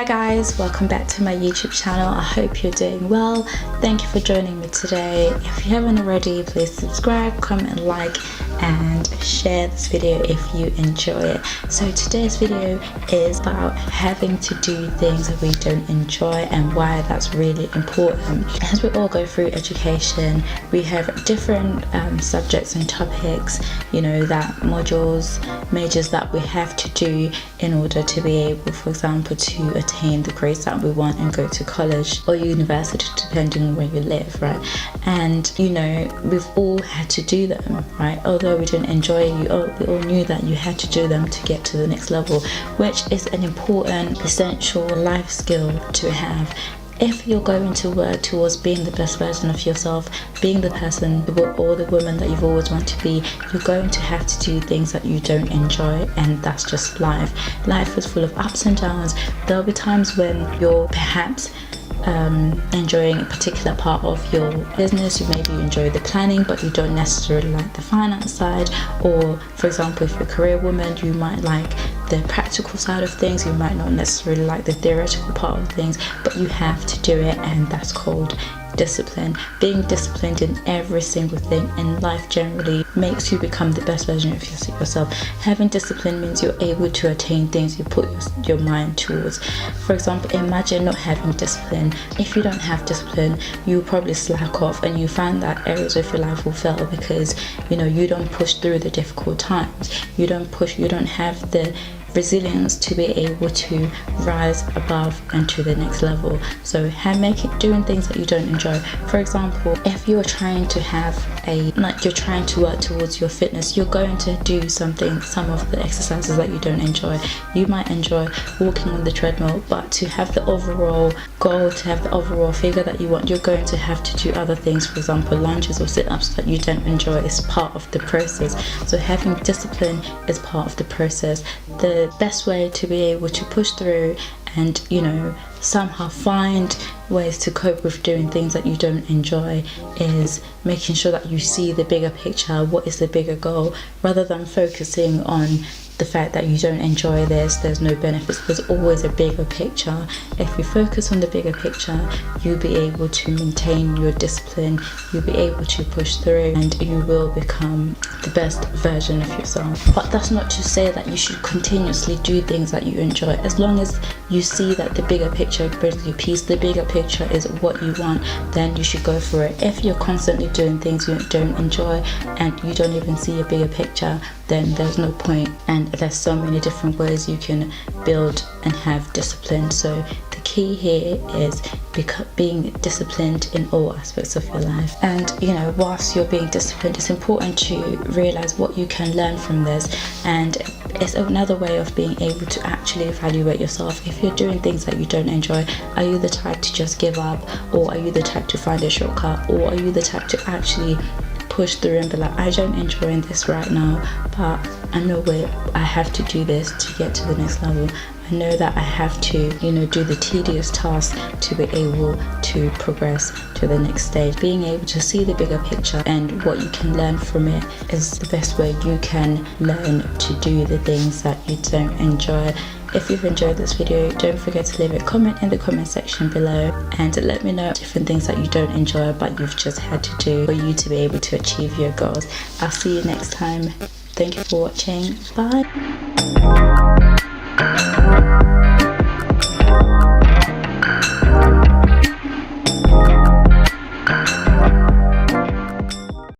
Hi guys, welcome back to my YouTube channel. I hope you're doing well. Thank you for joining me today. If you haven't already, please subscribe, comment, like and share this video if you enjoy it. So today's video is about having to do things that we don't enjoy and why that's really important. As we all go through education, we have different subjects and topics, that majors that we have to do in order to be able, for example, to attain the grades that we want and go to college or university, depending on where you live, right? And we've all had to do them, right? Although we didn't enjoy it, we all knew that you had to do them to get to the next level, which is an important, essential life skill to have. If you're going to work towards being the best version of yourself, being the person or the woman that you've always wanted to be, you're going to have to do things that you don't enjoy, and that's just life. Life is full of ups and downs. There'll be times when you're perhaps enjoying a particular part of your business. You maybe enjoy the planning, but you don't necessarily like the finance side. Or for example, if you're a career woman, you might like the practical side of things, you might not necessarily like the theoretical part of things, but you have to do it, and that's called discipline. Being disciplined in every single thing in life generally makes you become the best version of yourself. Having discipline means you're able to attain things you put your mind towards. For example, imagine not having discipline. If you don't have discipline, you probably slack off, and you find that areas of your life will fail because you don't push through the difficult times. You don't have the resilience to be able to rise above and to the next level. So doing things that you don't enjoy. For example, if you're trying to you're trying to work towards your fitness, you're going to do some of the exercises that you don't enjoy. You might enjoy walking on the treadmill, but to have the overall goal, to have the overall figure that you want, you're going to have to do other things. For example, lunges or sit-ups that you don't enjoy is part of the process. So having discipline is part of the process. The best way to be able to push through and somehow find ways to cope with doing things that you don't enjoy is making sure that you see the bigger picture. What is the bigger goal, rather than focusing on the fact that you don't enjoy this, there's no benefits. There's always a bigger picture. If you focus on the bigger picture, you'll be able to maintain your discipline, you'll be able to push through, and you will become the best version of yourself. But that's not to say that you should continuously do things that you enjoy. As long as you see that the bigger picture brings you peace, the bigger picture is what you want, then you should go for it. If you're constantly doing things you don't enjoy and you don't even see a bigger picture, then there's no point. And there's so many different ways you can build and have discipline. So the key here is being disciplined in all aspects of your life. And whilst you're being disciplined, it's important to realize what you can learn from this. And it's another way of being able to actually evaluate yourself. If you're doing things that you don't enjoy, are you the type to just give up, or are you the type to find a shortcut, or are you the type to actually push through and be like, I don't enjoy this right now, but I know where I have to do this to get to the next level. I know that I have to do the tedious task to be able to progress to the next stage. Being able to see the bigger picture and what you can learn from it is the best way you can learn to do the things that you don't enjoy. If you've enjoyed this video, don't forget to leave a comment in the comment section below and let me know different things that you don't enjoy but you've just had to do for you to be able to achieve your goals. I'll see you next time. Thank you for watching. Bye.